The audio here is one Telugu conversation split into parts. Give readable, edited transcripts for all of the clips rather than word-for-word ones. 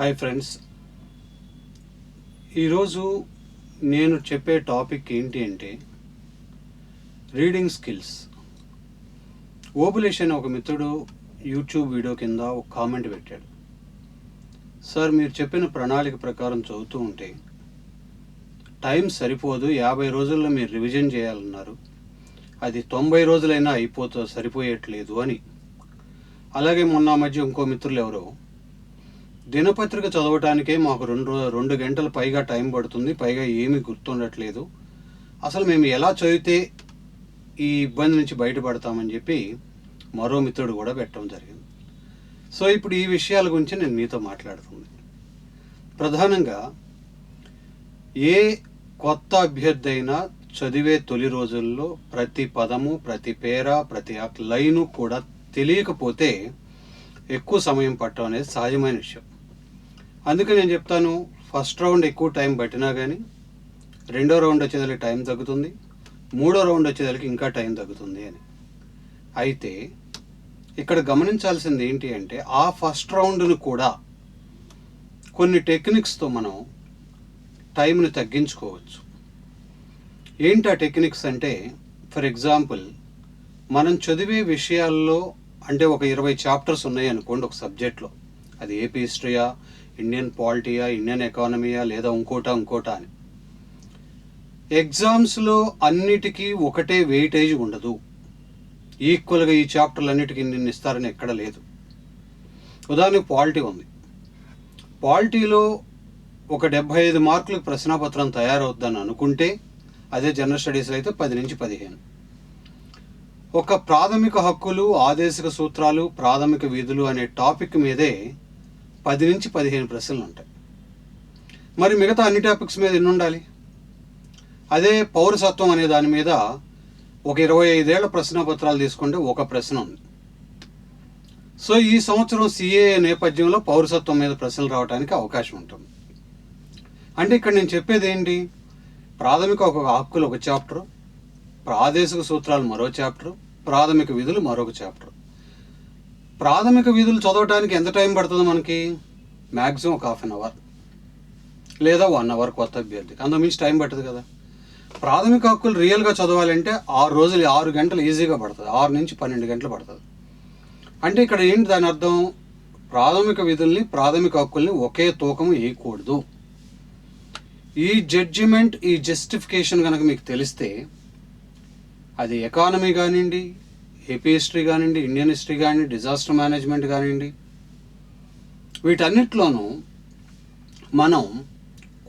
హాయ్ ఫ్రెండ్స్, ఈరోజు నేను చెప్పే టాపిక్ ఏంటి అంటే రీడింగ్ స్కిల్స్. ఓబులేష్ అనే ఒక మిత్రుడు యూట్యూబ్ వీడియో కింద ఒక కామెంట్ పెట్టాడు. సార్, మీరు చెప్పిన ప్రణాళిక ప్రకారం చదువుతూ ఉంటే టైం సరిపోదు, 50 రోజుల్లో మీరు రివిజన్ చేయాలన్నారు, అది 90 రోజులైనా సరిపోయట్లేదు అని. అలాగే మొన్న మధ్య ఇంకో మిత్రులు ఎవరో దినపత్రిక చదవటానికే మాకు 2 గంటలు పైగా టైం పడుతుంది, పైగా ఏమీ గుర్తుండట్లేదు, అసలు మేము ఎలా చదివితే ఈ ఇబ్బంది నుంచి బయటపడతామని చెప్పి మరో మిత్రుడు కూడా పెట్టడం జరిగింది. సో ఇప్పుడు ఈ విషయాల గురించి నేను మీతో మాట్లాడుతుంది. ప్రధానంగా ఏ కొత్త అభ్యర్థి అయినా చదివే తొలి రోజుల్లో ప్రతి పదము, ప్రతి పేర, ప్రతి లైను కూడా తెలియకపోతే ఎక్కువ సమయం పట్టడం అనేది సహజమైన విషయం. అందుకే నేను చెప్తాను, ఫస్ట్ రౌండ్ ఎక్కువ టైం పట్టినా కానీ రెండో రౌండ్ వచ్చేదానికి టైం తగ్గుతుంది, మూడో రౌండ్ వచ్చేదానికి ఇంకా టైం తగ్గుతుంది అని. అయితే ఇక్కడ గమనించాల్సింది ఏంటి అంటే ఆ ఫస్ట్ రౌండ్ను కూడా కొన్ని టెక్నిక్స్తో మనం టైంని తగ్గించుకోవచ్చు. ఏంటి ఆ టెక్నిక్స్ అంటే, ఫర్ ఎగ్జాంపుల్, మనం చదివే విషయాల్లో అంటే ఒక 20 చాప్టర్స్ ఉన్నాయి అనుకోండి ఒక సబ్జెక్ట్లో, అది ఏపీ హిస్టరీయా, ఇండియన్ పాలిటీయా, ఇండియన్ ఎకానమీయా, లేదా ఇంకోటా అని. ఎగ్జామ్స్లో అన్నిటికీ ఒకటే వెయిటేజ్ ఉండదు, ఈక్వల్గా ఈ చాప్టర్లు అన్నిటికీ నిన్ను ఇస్తారని ఎక్కడ లేదు. ఉదాహరణకు పాలిటీ ఉంది, పాలిటీలో ఒక 75 మార్కులకు ప్రశ్నాపత్రం తయారవుద్దని అనుకుంటే అదే జనరల్ స్టడీస్లో అయితే 10 నుంచి 15. ఒక ప్రాథమిక హక్కులు, ఆదేశిక సూత్రాలు, ప్రాథమిక విధులు అనే టాపిక్ మీదే 10 నుంచి 15 ప్రశ్నలు ఉంటాయి. మరి మిగతా అన్ని టాపిక్స్ మీద ఎన్ని ఉండాలి? అదే పౌరసత్వం అనే దాని మీద ఒక 25 ఏళ్ల ప్రశ్నపత్రాలు తీసుకుంటే ఒక ప్రశ్న ఉంది. సో ఈ సంవత్సరం సిఏ నేపథ్యంలో పౌరసత్వం మీద ప్రశ్నలు రావడానికి అవకాశం ఉంటుంది. అంటే ఇక్కడ నేను చెప్పేది ఏంటి, ప్రాథమిక హక్కులు ఒక చాప్టర్, ప్రాదేశిక సూత్రాలు మరో చాప్టర్, ప్రాథమిక విధులు మరొక చాప్టర్. ప్రాథమిక విధులు చదవడానికి ఎంత టైం పడుతుంది మనకి? మ్యాక్సిమం ఒక 1/2 అవర్ లేదా 1 అవర్ కొత్త అభ్యర్థికి, అంతకుమించి టైం పడుతుంది కదా. ప్రాథమిక హక్కులు రియల్గా చదవాలంటే 6 రోజులు 6 గంటలు ఈజీగా పడుతుంది, 6 నుంచి 12 గంటలు పడుతుంది. అంటే ఇక్కడ ఏంటి దాని అర్థం, ప్రాథమిక విధుల్ని, ప్రాథమిక హక్కుల్ని ఒకే తూకం వేయకూడదు. ఈ జడ్జిమెంట్, ఈ జస్టిఫికేషన్ కనుక మీకు తెలిస్తే అది ఎకానమీ కానివ్వండి, ఏపీ హిస్టరీ కానివ్వండి, ఇండియన్ హిస్టరీ కానివ్వండి, డిజాస్టర్ మేనేజ్మెంట్ కానివ్వండి, వీటన్నిటిలోనూ మనం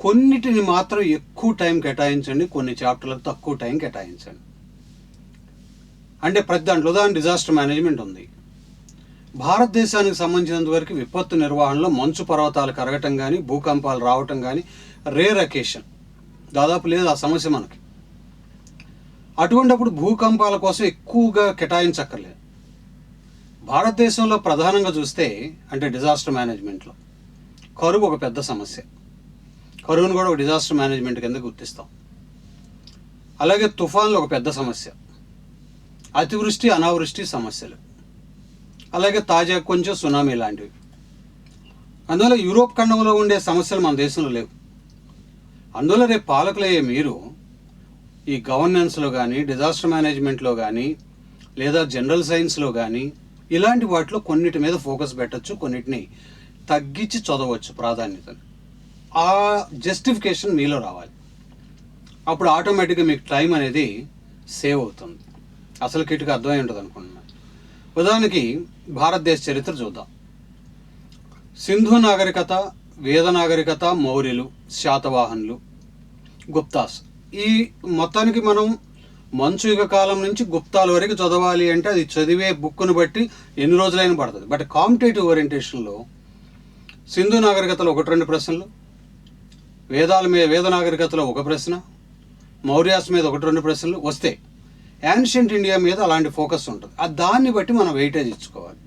కొన్నిటిని మాత్రం ఎక్కువ టైం కేటాయించండి, కొన్ని చాప్టర్లకు తక్కువ టైం కేటాయించండి. అంటే ప్రతి దాంట్లో ఉదాహరణ డిజాస్టర్ మేనేజ్మెంట్ ఉంది. భారతదేశానికి సంబంధించినంత వరకు విపత్తు నిర్వహణలో మంచు పర్వతాలు కరగటం కానీ, భూకంపాలు రావటం కానీ రేర్ అకేషన్, దాదాపు లేదు ఆ సమస్య మనకి. అటువంటిప్పుడు భూకంపాల కోసం ఎక్కువగా కేటాయించక్కర్లేదు. భారతదేశంలో ప్రధానంగా చూస్తే అంటే డిజాస్టర్ మేనేజ్మెంట్లో కరువు ఒక పెద్ద సమస్య, కరువును కూడా ఒక డిజాస్టర్ మేనేజ్మెంట్ కింద గుర్తిస్తాం. అలాగే తుఫాన్లు ఒక పెద్ద సమస్య, అతివృష్టి అనావృష్టి సమస్యలు, అలాగే తాజా కొంచెం సునామీ లాంటివి. అందువల్ల యూరోప్ ఖండంలో ఉండే సమస్యలు మన దేశంలో లేవు. అందువల్ల రేపు పాలకులయ్యే మీరు ఈ గవర్నెన్స్లో కానీ, డిజాస్టర్ మేనేజ్మెంట్లో కానీ, లేదా జనరల్ సైన్స్లో కానీ ఇలాంటి వాటిలో కొన్నిటి మీద ఫోకస్ పెట్టచ్చు, కొన్నిటిని తగ్గించి చదవచ్చు ప్రాధాన్యతను. ఆ జస్టిఫికేషన్ మీలో రావాలి. అప్పుడు ఆటోమేటిక్గా మీకు టైం అనేది సేవ్ అవుతుంది. అసలు కిటుకు అర్థమై ఉంటుంది అనుకుంటున్నాను. ఉదాహరణకి భారతదేశ చరిత్ర చూద్దాం. సింధు నాగరికత, వేద నాగరికత, మౌర్యులు, శాతవాహనులు, గుప్తాస్, ఈ మొత్తానికి మనం మంచు యుగ కాలం నుంచి గుప్తాల వరకు చదవాలి అంటే అది చదివే బుక్ను బట్టి ఎన్ని రోజులైనా పడుతుంది. బట్ కాంపిటేటివ్ ఓరియంటేషన్లో సింధు నాగరికతలో 1-2 ప్రశ్నలు, వేద నాగరికతలో 1 ప్రశ్న, మౌర్యాస్ మీద 1-2 ప్రశ్నలు వస్తే యాన్షియంట్ ఇండియా మీద అలాంటి ఫోకస్ ఉంటుంది. దాన్ని బట్టి మనం వెయిటేజ్ ఇచ్చుకోవాలి.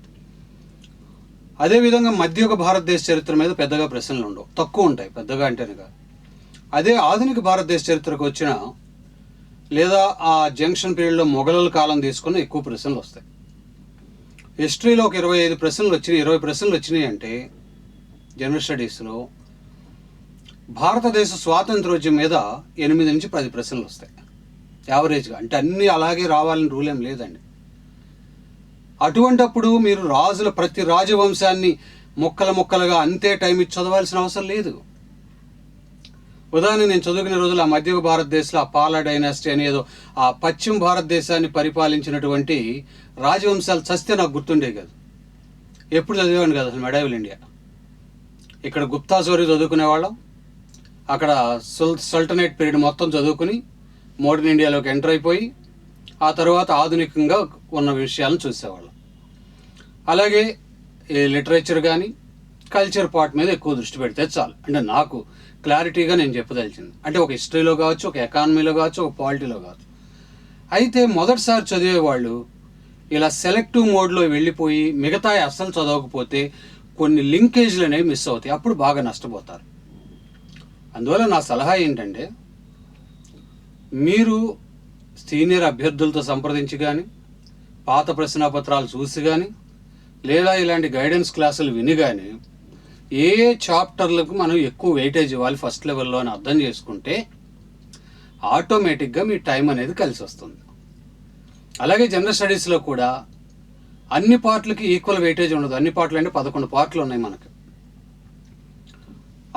అదేవిధంగా మధ్యయుగ భారతదేశ చరిత్ర మీద పెద్దగా ప్రశ్నలు ఉండవు, తక్కువ ఉంటాయి, పెద్దగా అంటేనే కాదు. అదే ఆధునిక భారతదేశ చరిత్రకు వచ్చిన లేదా ఆ జంక్షన్ పీరియడ్లో మొఘలుల కాలం తీసుకున్న ఎక్కువ ప్రశ్నలు వస్తాయి. హిస్టరీలో ఒక 25 ప్రశ్నలు వచ్చినాయి, 20 ప్రశ్నలు వచ్చినాయి అంటే జనరల్ స్టడీస్లో భారతదేశ స్వాతంత్రోద్యమం మీద 8 నుంచి 10 ప్రశ్నలు వస్తాయి యావరేజ్గా. అంటే అన్నీ అలాగే రావాలని రూల్ ఏం లేదండి. అటువంటప్పుడు మీరు ప్రతి రాజవంశాన్ని ముక్కలుగా అంతే టైం ఇచ్చి చదవాల్సిన అవసరం లేదు. ఉదాహరణ, నేను చదువుకునే రోజులు ఆ మధ్య భారతదేశంలో ఆ పాలా డైనాసిటీ అనేదో ఆ పశ్చిమ భారతదేశాన్ని పరిపాలించినటువంటి రాజవంశాలు చస్తే నాకు గుర్తుండే కాదు. ఎప్పుడు చదివాను కదా అసలు మెడైవల్ ఇండియా. ఇక్కడ గుప్తా స్టోరీ చదువుకునేవాళ్ళం, అక్కడ సల్టనేట్ పీరియడ్ మొత్తం చదువుకుని మోడర్న్ ఇండియాలోకి ఎంటర్ అయిపోయి ఆ తర్వాత ఆధునికంగా ఉన్న విషయాలను చూసేవాళ్ళం. అలాగే లిటరేచర్ కానీ కల్చర్ పార్ట్ మీద ఎక్కువ దృష్టి పెడితే చాలు. అంటే నాకు క్లారిటీగా నేను చెప్పదలిచింది అంటే ఒక హిస్టరీలో కావచ్చు, ఒక ఎకానమీలో కావచ్చు, ఒక పాలిటీలో కావచ్చు. అయితే మొదటిసారి చదివేవాళ్ళు ఇలా సెలెక్టివ్ మోడ్లో వెళ్ళిపోయి మిగతా అస్సలు చదవకపోతే కొన్ని లింకేజ్లు అనేవి మిస్ అవుతాయి. అప్పుడు బాగా నష్టపోతారు. అందువల్ల నా సలహా ఏంటంటే, మీరు సీనియర్ అభ్యర్థులతో సంప్రదించి కానీ, పాత ప్రశ్నాపత్రాలు చూసి కానీ, లేదా ఇలాంటి గైడెన్స్ క్లాసులు విని కానీ ఏ చాప్టర్లకు మనం ఎక్కువ వెయిటేజ్ ఇవ్వాలి ఫస్ట్ లెవెల్లో అని అర్థం చేసుకుంటే ఆటోమేటిక్గా మీ టైం అనేది కలిసి వస్తుంది. అలాగే జనరల్ స్టడీస్లో కూడా అన్ని పార్ట్లకి ఈక్వల్ వెయిటేజ్ ఉండదు. అన్ని పార్ట్లు అంటే 11 పార్ట్లు ఉన్నాయి మనకు.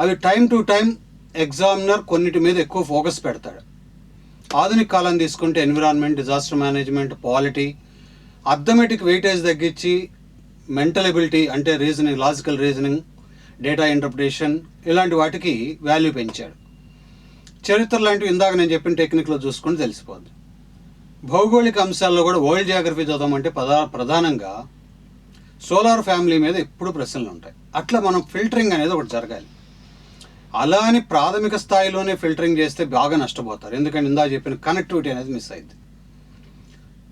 అవి టైం టు టైం ఎగ్జామినర్ కొన్నిటి మీద ఎక్కువ ఫోకస్ పెడతాడు. ఆధునిక కాలం తీసుకుంటే environment, disaster management, polity, arithmetic weightage తగ్గించి మెంటల్ ఎబిలిటీ అంటే reasoning, logical reasoning, data interpretation ఇలాంటి వాటికి వాల్యూ పెంచాడు. చరిత్ర లాంటివి ఇందాక నేను చెప్పిన టెక్నిక్లో చూసుకుంటే తెలిసిపోద్ది. భౌగోళిక అంశాల్లో కూడా వరల్డ్ జియోగ్రఫీ చదవమంటే ప్రధానంగా సోలార్ ఫ్యామిలీ మీద ఎప్పుడు ప్రశ్నలు ఉంటాయి. అట్లా మనం ఫిల్టరింగ్ అనేది ఒకటి జరగాలి. అలా అని ప్రాథమిక స్థాయిలోనే ఫిల్టరింగ్ చేస్తే బాగా నష్టపోతారు. ఎందుకంటే ఇందాక చెప్పిన కనెక్టివిటీ అనేది మిస్ అయింది.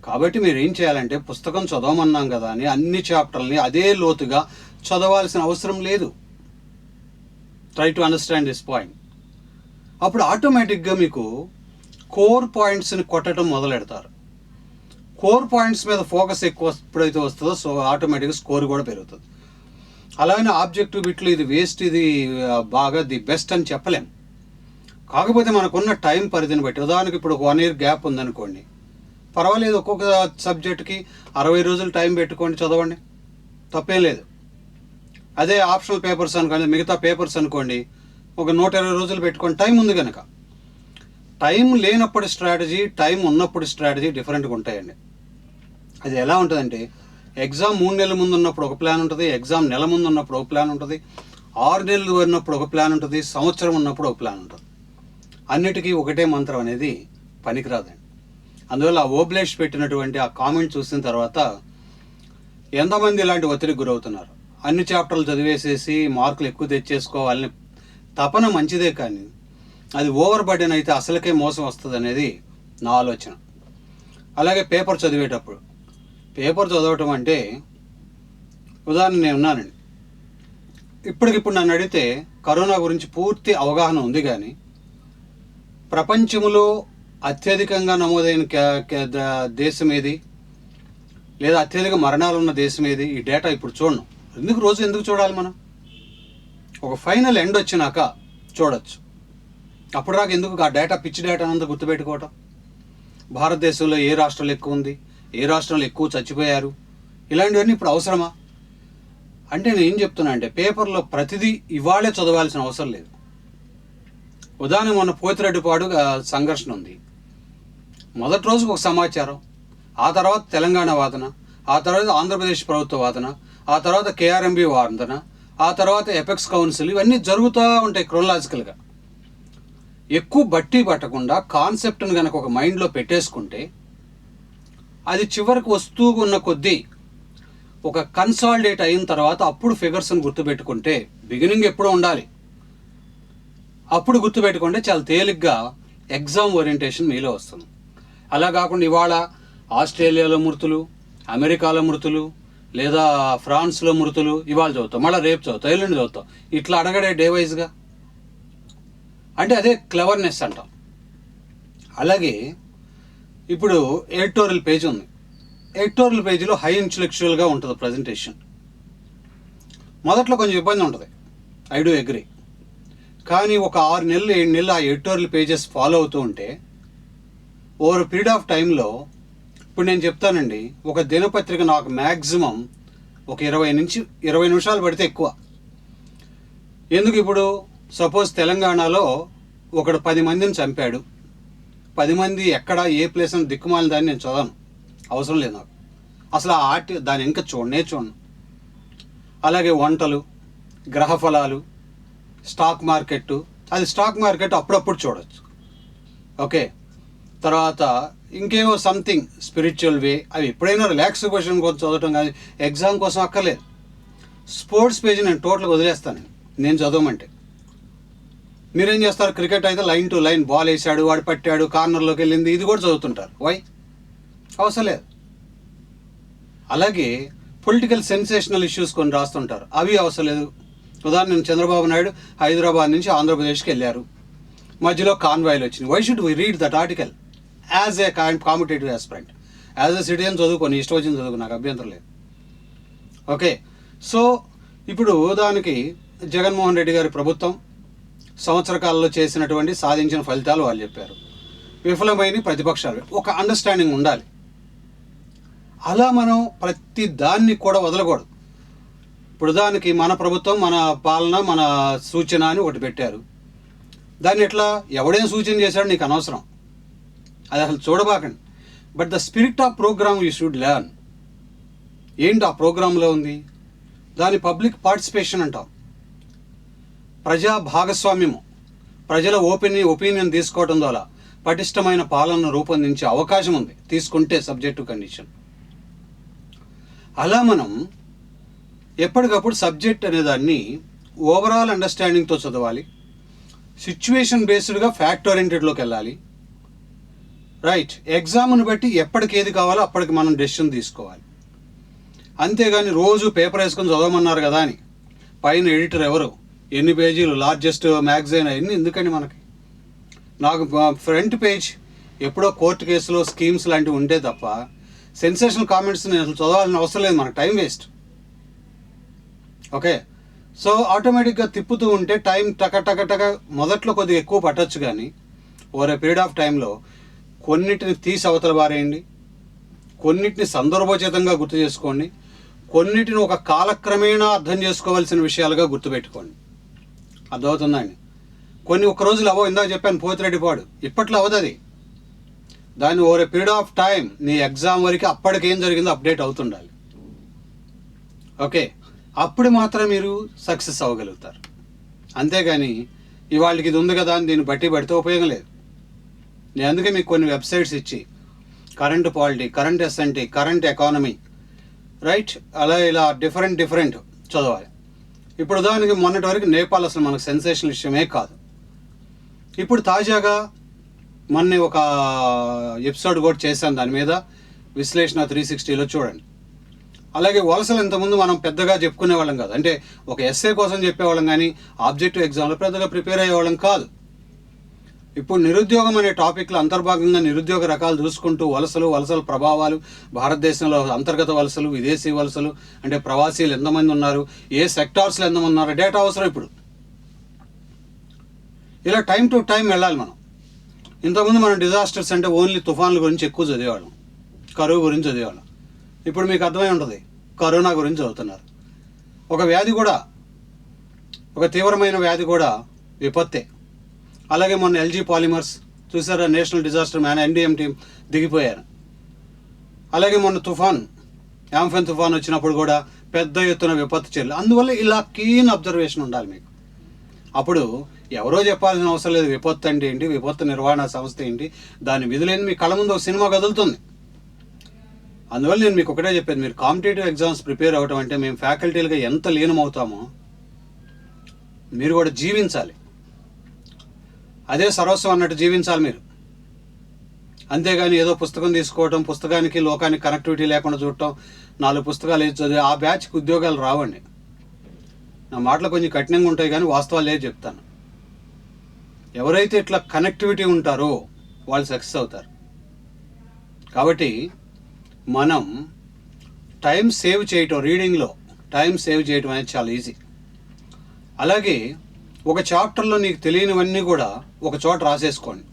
కాబట్టి మీరు ఏం చేయాలంటే, పుస్తకం చదవమన్నాం కదా అని అన్ని చాప్టర్లని అదే లోతుగా చదవాల్సిన అవసరం లేదు. Try to understand this point. అప్పుడు ఆటోమేటిక్గా మీకు కోర్ పాయింట్స్ని కొట్టడం మొదలెడతారు. కోర్ పాయింట్స్ మీద ఫోకస్ ఎక్కువ ఎప్పుడైతే వస్తుందో సో ఆటోమేటిక్గా స్కోర్ కూడా పెరుగుతుంది. అలాగే ఆబ్జెక్టివ్ బిట్లు ఇది వేస్ట్, ఇది బాగా ది బెస్ట్ అని చెప్పలేం. కాకపోతే మనకున్న టైం పరిధిని బట్టి, ఉదాహరణకి ఇప్పుడు 1 year గ్యాప్ ఉందనుకోండి, పర్వాలేదు, ఒక్కొక్క సబ్జెక్ట్కి 60 రోజులు టైం పెట్టుకోండి, చదవండి, తప్పేం లేదు. అదే ఆప్షనల్ పేపర్స్ అనుకోండి, మిగతా పేపర్స్ అనుకోండి, ఒక 120 రోజులు పెట్టుకోండి, టైం ఉంది కనుక. టైం లేనప్పుడు స్ట్రాటజీ, టైం ఉన్నప్పుడు స్ట్రాటజీ డిఫరెంట్గా ఉంటాయండి. అది ఎలా ఉంటుందంటే, ఎగ్జామ్ 3 నెలల ముందు ఉన్నప్పుడు ఒక ప్లాన్ ఉంటుంది, ఎగ్జామ్ నెల ముందు ఉన్నప్పుడు ఒక ప్లాన్ ఉంటుంది, 6 నెలలు ఉన్నప్పుడు ఒక ప్లాన్ ఉంటుంది, సంవత్సరం ఉన్నప్పుడు ఒక ప్లాన్ ఉంటుంది. అన్నిటికీ ఒకటే మంత్రం అనేది పనికిరాదండి. అందువల్ల ఆ ఓబ్లేష్ పెట్టినటువంటి ఆ కామెంట్ చూసిన తర్వాత ఎంతమంది ఇలాంటి ఒత్తిడికి గురవుతున్నారు. అన్ని చాప్టర్లు చదివేసేసి మార్కులు ఎక్కువ తెచ్చేసుకోవాలని తపన మంచిదే, కానీ అది ఓవర్ బర్డెన్ అయితే అసలుకే మోసం వస్తుంది అనేది నా ఆలోచన. అలాగే పేపర్ చదివేటప్పుడు, పేపర్ చదవటం అంటే ఉదాహరణ నేను ఉన్నానండి, ఇప్పటికిప్పుడు నన్ను అడిగితే కరోనా గురించి పూర్తి అవగాహన ఉంది, కానీ ప్రపంచంలో అత్యధికంగా నమోదైన దేశం ఏది, లేదా అత్యధిక మరణాలు ఉన్న దేశం ఏది, ఈ డేటా ఇప్పుడు చూడను. ఎందుకు చూడాలి మనం? ఒక ఫైనల్ ఎండ్ వచ్చినాక చూడొచ్చు. అప్పుడు రాక ఎందుకు ఆ డేటా, పిచ్చి డేటా అంతా గుర్తుపెట్టుకోవటం? భారతదేశంలో ఏ రాష్ట్రాలు ఎక్కువ ఉంది, ఏ రాష్ట్రంలో ఎక్కువ చచ్చిపోయారు, ఇలాంటివన్నీ ఇప్పుడు అవసరమా? అంటే నేను ఏం చెప్తున్నా అంటే, పేపర్లో ప్రతిదీ ఇవాళే చదవాల్సిన అవసరం లేదు. ఉదాహరణ, మొన్న పోతిరెడ్డిపాడు సంఘర్షణ ఉంది, మొదటి రోజుకు ఒక సమాచారం, ఆ తర్వాత తెలంగాణ వాదన, ఆ తర్వాత ఆంధ్రప్రదేశ్ ప్రభుత్వ వాదన, ఆ తర్వాత కేఆర్ఎంబి వాదన, ఆ తర్వాత ఎపెక్స్ కౌన్సిల్, ఇవన్నీ జరుగుతూ ఉంటాయి క్రోనలాజికల్గా. ఎక్కువ బట్టి పట్టకుండా కాన్సెప్ట్ని కనుక ఒక మైండ్లో పెట్టేసుకుంటే, అది చివరికి వస్తూ ఉన్న కొద్దీ ఒక కన్సాలిడేట్ అయిన తర్వాత అప్పుడు ఫిగర్స్ని గుర్తుపెట్టుకుంటే, బిగినింగ్ ఎప్పుడూ ఉండాలి, అప్పుడు గుర్తుపెట్టుకుంటే చాలా తేలిగ్గా ఎగ్జామ్ ఓరియంటేషన్ మీలో వస్తుంది. అలా కాకుండా ఇవాళ ఆస్ట్రేలియాలో మృతులు, అమెరికాలో మృతులు, లేదా ఫ్రాన్స్లో మృతులు ఇవాళ చదువుతాం, మళ్ళీ రేపు చదువుతాం, ఎల్లుండి చదువుతాం, ఇట్లా అడగడే డే వైజ్గా. అంటే అదే క్లెవర్నెస్ అంటాం. అలాగే ఇప్పుడు ఎడిటోరియల్ పేజ్ ఉంది, ఎడిటోరియల్ పేజీలో హై ఇంటలెక్చువల్గా ఉంటుంది ప్రజెంటేషన్. మొదట్లో కొంచెం ఇబ్బంది ఉంటుంది, ఐ డూ అగ్రీ. కానీ ఒక 6 నెలలు 7 నెలలు ఆ ఎడిటోరియల్ పేజెస్ ఫాలో అవుతూ ఉంటే ఓవర్ పీరియడ్ ఆఫ్ టైంలో, ఇప్పుడు నేను చెప్తానండి, ఒక దినపత్రిక నాకు మ్యాక్సిమం ఒక 20 నిమిషాలు పడితే ఎక్కువ. ఎందుకు? ఇప్పుడు సపోజ్ తెలంగాణలో ఒకడు 10 మందిని చంపాడు, 10 మంది ఎక్కడ ఏ ప్లేస్ అని దిక్కుమాలిన దాన్ని నేను చదవను, అవసరం లేదు నాకు అసలు. ఆ దాని ఇంకా చూడను. అలాగే వంటలు, గ్రహఫలాలు, స్టాక్ మార్కెట్, అది స్టాక్ మార్కెట్ అప్పుడప్పుడు చూడవచ్చు. ఓకే, తర్వాత ఇంకేమో సంథింగ్ స్పిరిచువల్ వే, అవి ఎప్పుడైనా రిలాక్స్ క్వశ్చన్ కోసం చదవటం, కానీ ఎగ్జామ్ కోసం అక్కర్లేదు. స్పోర్ట్స్ పేజీ నేను టోటల్గా వదిలేస్తాను నేను చదవమంటే. మీరేం చేస్తారు? క్రికెట్ అయితే లైన్ టు లైన్, బాల్ వేసాడు, వాడు పట్టాడు, కార్నర్లోకి వెళ్ళింది, ఇది కూడా చదువుతుంటారు. వై? అవసరం లేదు. అలాగే పొలిటికల్ సెన్సేషనల్ ఇష్యూస్ కొన్ని రాస్తుంటారు, అవి అవసరం లేదు. ఉదాహరణ, చంద్రబాబు నాయుడు హైదరాబాద్ నుంచి ఆంధ్రప్రదేశ్కి వెళ్ళారు, మధ్యలో కాన్వాయ్లు వచ్చినాయి. Why should we read that article as a competitive aspirant? As a citizen చదువుకొని ఇష్టం వచ్చింది చదువుకు, నాకు అభ్యంతరం లేదు. ఓకే, సో ఇప్పుడు దానికి జగన్మోహన్ రెడ్డి గారి ప్రభుత్వం సంవత్సర కాలంలో చేసినటువంటి సాధించిన ఫలితాలు వాళ్ళు చెప్పారు, విఫలమైన ప్రతిపక్షాలు, ఒక అండర్స్టాండింగ్ ఉండాలి. అలా మనం ప్రతి దాన్ని కూడా వదలకూడదు. ఇప్పుడు దానికి మన ప్రభుత్వం, మన పాలన, మన సూచన అని ఒకటి పెట్టారు. దాన్ని ఎట్లా ఎవడేం సూచన చేశాడు నీకు అనవసరం, అది అసలు చూడబాకండి. But the spirit of programme you should learn. ఏంటి ఆ ప్రోగ్రాంలో ఉంది? దాని పబ్లిక్ పార్టిసిపేషన్ అంటాం, ప్రజా భాగస్వామ్యము, ప్రజల ఒపీనియన్ తీసుకోవడం ద్వారా పటిష్టమైన పాలనను రూపొందించే అవకాశం ఉంది, తీసుకుంటే సబ్జెక్టు కండిషన్. అలా మనం ఎప్పటికప్పుడు సబ్జెక్ట్ అనేదాన్ని ఓవరాల్ అండర్స్టాండింగ్తో చదవాలి, సిచ్యువేషన్ బేస్డ్గా ఫ్యాక్ట్ ఓరియంటెడ్లోకి వెళ్ళాలి. రైట్, ఎగ్జామ్ను బట్టి ఎప్పటికి ఏది కావాలో అప్పటికి మనం డెసిషన్ తీసుకోవాలి. అంతేగాని రోజు పేపర్ వేసుకొని చదవమన్నారు కదా అని పైన ఎడిటర్ ఎవరు, ఎన్ని పేజీలు, లార్జెస్ట్ మ్యాగజైన్, అవన్నీ ఎందుకండి మనకి? నాకు ఫ్రంట్ పేజ్ ఎప్పుడో కోర్టు కేసులో స్కీమ్స్ లాంటివి ఉంటే తప్ప సెన్సేషనల్ కామెంట్స్ నేను అసలు చదవాల్సిన అవసరం లేదు, మనకు టైం వేస్ట్. ఓకే, సో ఆటోమేటిక్గా తిప్పుతూ ఉంటే టైం టక మొదట్లో కొద్దిగా ఎక్కువ పట్టొచ్చు, కానీ ఓవర్ ఏ పీరియడ్ ఆఫ్ టైంలో కొన్నిటిని తీసి అవతల బారేయండి, కొన్నిటిని సందర్భోచితంగా గుర్తు చేసుకోండి, కొన్నిటిని ఒక కాలక్రమేణా అర్థం చేసుకోవాల్సిన విషయాలుగా గుర్తుపెట్టుకోండి. అర్థమవుతుందండి? కొన్ని ఒక్క రోజులు అవో, ఇందాక చెప్పాను పోతిరెడ్డిపాడు, ఇప్పట్లో అవ్వదు అది. దాన్ని over a period of time నీ ఎగ్జామ్ వరకు అప్పటికేం జరిగిందో అప్డేట్ అవుతుండాలి. ఓకే, అప్పుడు మాత్రం మీరు సక్సెస్ అవ్వగలుగుతారు. అంతేగాని ఇవాళకి ఇది ఉంది కదా అని దీన్ని బట్టి పడితే ఉపయోగం లేదు. నేను అందుకే మీకు కొన్ని వెబ్సైట్స్ ఇచ్చి current polity, current S N T, current economy, right, అలా ఇలా డిఫరెంట్ చదవాలి. ఇప్పుడు ఉదాహరణకి మొన్నటి వరకు నేపాల్ అసలు మనకు సెన్సేషనల్ విషయమే కాదు. ఇప్పుడు తాజాగా మొన్న ఒక ఎపిసోడ్ కూడా చేశాను దాని మీద, విశ్లేషణ 360లో చూడండి. అలాగే వలసలు ఇంతకుముందు మనం పెద్దగా చెప్పుకునేవాళ్ళం కాదు, అంటే ఒక ఎస్ఏ కోసం చెప్పేవాళ్ళం, కానీ ఆబ్జెక్టివ్ ఎగ్జామ్లో పెద్దగా ప్రిపేర్ అయ్యేవాళ్ళం కాదు. ఇప్పుడు నిరుద్యోగం అనే టాపిక్లో అంతర్భాగంగా నిరుద్యోగ రకాలు చూసుకుంటూ వలసల ప్రభావాలు, భారతదేశంలో అంతర్గత వలసలు, విదేశీ వలసలు, అంటే ప్రవాసీలు ఎంతమంది ఉన్నారు, ఏ సెక్టార్స్లో ఎంతమంది ఉన్నారు, డేటా అవసరం ఇప్పుడు. ఇలా టైం టు టైం వెళ్ళాలి మనం. ఇంతకుముందు మనం డిజాస్టర్స్ అంటే ఓన్లీ తుఫాన్ల గురించి ఎక్కువ చదివేవాళ్ళం, కరువు గురించి చదివేవాళ్ళం. ఇప్పుడు మీకు అర్థమై ఉంటుంది, కరోనా గురించి చదువుతున్నారు. ఒక వ్యాధి కూడా, ఒక తీవ్రమైన వ్యాధి కూడా విపత్తే. అలాగే మొన్న ఎల్జీ పాలిమర్స్ చూసారా, నేషనల్ డిజాస్టర్ ఎన్డీఎం టీం దిగిపోయారు. అలాగే మొన్న యాంఫాన్ తుఫాన్ వచ్చినప్పుడు కూడా పెద్ద ఎత్తున విపత్తు చర్యలు. అందువల్ల ఇలా కీన్ అబ్జర్వేషన్ ఉండాలి మీకు. అప్పుడు ఎవరో చెప్పాల్సిన అవసరం లేదు, విపత్తు అంటే ఏంటి, విపత్తు నిర్వహణ సంస్థ ఏంటి, దాని విధులేని మీ కళ్ళ ముందు ఒక సినిమా కదులుతుంది. అందువల్ల నేను మీకు ఒకటే చెప్పేది, మీరు కాంపిటేటివ్ ఎగ్జామ్స్ ప్రిపేర్ అవ్వటం అంటే మేము ఫ్యాకల్టీలుగా ఎంత లీనమవుతామో మీరు కూడా జీవించాలి, అదే సర్వస్వం అన్నట్టు జీవించాలి మీరు. అంతేగాని ఏదో పుస్తకం తీసుకోవటం, పుస్తకానికి లోకానికి కనెక్టివిటీ లేకుండా చూడటం, 4 పుస్తకాలు వేసి చదివి ఆ బ్యాచ్కి ఉద్యోగాలు రావండి. నా మాటలు కొంచెం కఠినంగా ఉంటాయి, కానీ వాస్తవాలు ఏది చెప్తాను. ఎవరైతే ఇట్లా కనెక్టివిటీ ఉంటారో వాళ్ళు సక్సెస్ అవుతారు. కాబట్టి మనం టైం సేవ్ చేయటం, రీడింగ్లో టైం సేవ్ చేయటం అనేది చాలా ఈజీ. అలాగే ఒక చాప్టర్లో నీకు తెలియనివన్నీ కూడా ఒక చోట రాసేసుకోండి.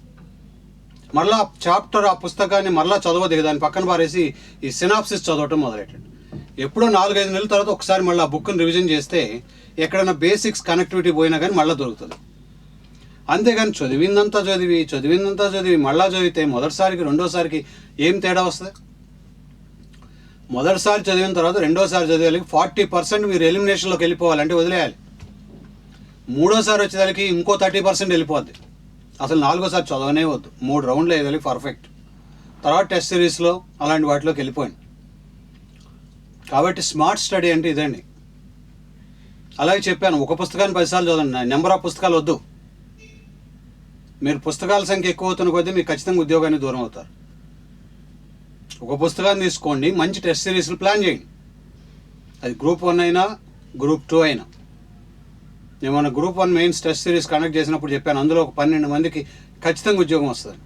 మరలా చాప్టర్ ఆ పుస్తకాన్ని మరలా చదవదు, దాన్ని పక్కన పారేసి ఈ సినాప్సిస్ చదవటం మొదలెట్టండి. ఎప్పుడో 4-5 నెలల తర్వాత ఒకసారి మళ్ళీ ఆ బుక్ని రివిజన్ చేస్తే ఎక్కడైనా బేసిక్స్ కనెక్టివిటీ పోయినా కానీ మళ్ళీ దొరుకుతుంది. అంతేగాని చదివిందంతా చదివి మళ్ళా చదివితే మొదటిసారికి రెండోసారికి ఏం తేడా వస్తుంది? మొదటిసారి చదివిన తర్వాత రెండోసారి చదివాలి 40% మీరు ఎలిమినేషన్లోకి వెళ్ళిపోవాలంటే వదిలేయాలి. మూడోసారి వచ్చేదానికి ఇంకో 30% వెళ్ళిపోద్ది. అసలు 4ఓసారి చదవనే వద్దు. 3 రౌండ్లు వేయాలి పర్ఫెక్ట్. తర్వాత టెస్ట్ సిరీస్లో అలాంటి వాటిలోకి వెళ్ళిపోయింది. కాబట్టి స్మార్ట్ స్టడీ అంటే ఇదండి. అలాగే చెప్పాను, ఒక పుస్తకాన్ని 10 సార్లు చదవండి, నెంబర్ ఆఫ్ పుస్తకాలు వద్దు. మీరు పుస్తకాల సంఖ్య ఎక్కువ అవుతున్న కొద్దీ మీకు ఖచ్చితంగా ఉద్యోగానికి దూరం అవుతారు. ఒక పుస్తకాన్ని తీసుకోండి, మంచి టెస్ట్ సిరీస్లు ప్లాన్ చేయండి. అది గ్రూప్ 1 అయినా గ్రూప్ 2 అయినా. నేను మన group 1 mains test series conduct చేసినప్పుడు చెప్పాను, అందులో ఒక 12 మందికి ఖచ్చితంగా ఉద్యోగం వస్తుంది.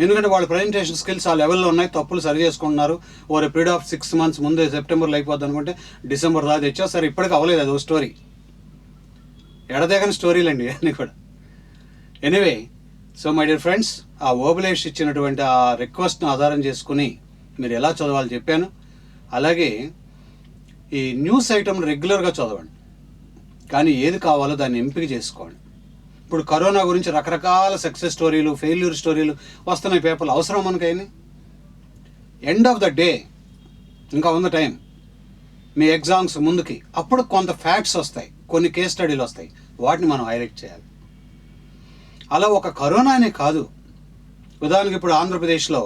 ఎందుకంటే వాళ్ళ ప్రజెంటేషన్ స్కిల్స్ ఆ లెవెల్లో ఉన్నాయి, తప్పులు సరి చేసుకుంటున్నారు. ఓవర్ పీరియడ్ ఆఫ్ 6 months ముందే సెప్టెంబర్లో అయిపోద్ది అనుకుంటే డిసెంబర్ దాకా తెచ్చా. సరే ఇప్పటికీ అవ్వలేదు, అది ఓ స్టోరీ. ఎడతెగని స్టోరీలు అండి అన్నీ కూడా. Anyway, so my dear friends, ఆ ఓబులేష్ ఇచ్చినటువంటి ఆ రిక్వెస్ట్ను ఆధారం చేసుకుని మీరు ఎలా చదవాలి చెప్పాను. అలాగే ఈ న్యూస్ ఐటమ్ రెగ్యులర్గా చదవండి, కానీ ఏది కావాలో దాన్ని ఎంపిక చేసుకోండి. ఇప్పుడు కరోనా గురించి రకరకాల సక్సెస్ స్టోరీలు, ఫెయిల్యూర్ స్టోరీలు వస్తున్నాయి పేపర్లు. అవసరం మనకైనా? ఎండ్ ఆఫ్ ద డే ఇంకా ఉంది టైం, మీ ఎగ్జామ్స్ ముందుకి. అప్పుడు కొంత ఫ్యాక్ట్స్ వస్తాయి, కొన్ని కేస్ స్టడీలు వస్తాయి, వాటిని మనం హైలైట్ చేయాలి. అలా ఒక కరోనానే కాదు, ఉదాహరణకి ఇప్పుడు ఆంధ్రప్రదేశ్లో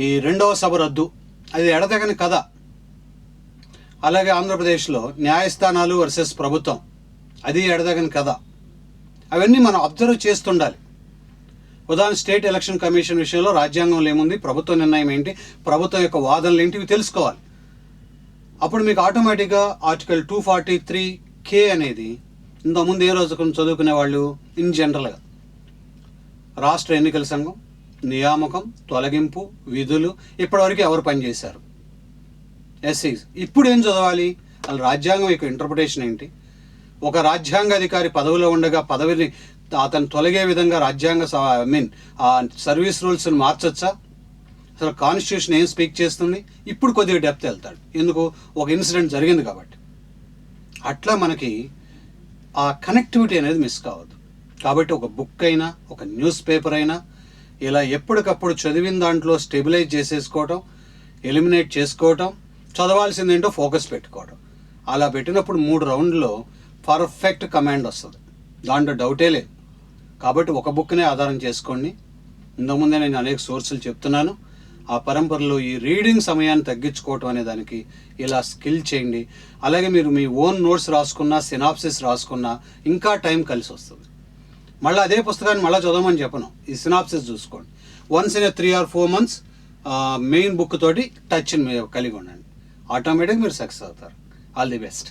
ఈ 2వ సభ రద్దు, అది ఎడతెగని కథ. అలాగే ఆంధ్రప్రదేశ్లో న్యాయస్థానాలు వర్సెస్ ప్రభుత్వం, అది ఎడతెగని కథ. అవన్నీ మనం అబ్జర్వ్ చేస్తుండాలి. ఉదాహరణ స్టేట్ ఎలక్షన్ కమిషన్ విషయంలో రాజ్యాంగంలో ఏముంది, ప్రభుత్వ నిర్ణయం ఏంటి, ప్రభుత్వం యొక్క వాదనలు ఏంటి, ఇవి తెలుసుకోవాలి. అప్పుడు మీకు ఆటోమేటిక్గా ఆర్టికల్ 243K అనేది, ఇంతకుముందు ఏ రోజు చదువుకునే వాళ్ళు ఇన్ జనరల్గా రాష్ట్ర ఎన్నికల సంఘం, నియామకం, తొలగింపు, విధులు, ఇప్పటివరకు ఎవరు పనిచేశారు, ఎస్సీస్. ఇప్పుడు ఏం చదవాలి? అసలు రాజ్యాంగం యొక్క ఇంటర్ప్రిటేషన్ ఏంటి, ఒక రాజ్యాంగాధికారి పదవిలో ఉండగా పదవిని అతను తొలగే విధంగా రాజ్యాంగ సర్వీస్ రూల్స్ని మార్చొచ్చా, అసలు కాన్స్టిట్యూషన్ ఏం స్పీక్ చేస్తుంది, ఇప్పుడు కొద్దిగా డెప్త్ వెళ్తాడు. ఎందుకు? ఒక ఇన్సిడెంట్ జరిగింది కాబట్టి. అట్లా మనకి ఆ కనెక్టివిటీ అనేది మిస్ కావద్దు. కాబట్టి ఒక బుక్ అయినా ఒక న్యూస్ పేపర్ అయినా ఇలా ఎప్పటికప్పుడు చదివిన దాంట్లో స్టెబిలైజ్ చేసేసుకోవటం, ఎలిమినేట్ చేసుకోవటం, చదవాల్సింది ఏంటో ఫోకస్ పెట్టుకోవడం. అలా పెట్టినప్పుడు 3 రౌండ్లో పర్ఫెక్ట్ కమాండ్ వస్తుంది, దాంట్లో డౌటే లేదు. కాబట్టి ఒక బుక్నే ఆధారం చేసుకోండి. ఇంతకుముందే నేను అనేక సోర్సులు చెప్తున్నాను. ఆ పరంపరలో ఈ రీడింగ్ సమయాన్ని తగ్గించుకోవటం అనే దానికి ఇలా స్కిల్ చేయండి. అలాగే మీరు మీ ఓన్ నోట్స్ రాసుకున్నా, సినాప్సిస్ రాసుకున్నా ఇంకా టైం కలిసి వస్తుంది. మళ్ళీ అదే పుస్తకాన్ని మళ్ళీ చదవమని చెప్పను, ఈ సినాప్సిస్ చూసుకోండి. Once in 3 or 4 months main book తోటి టచ్ కలిగి ఉండండి. ఆటోమేటిక్గా మీరు సక్సెస్ అవుతారు. All the best.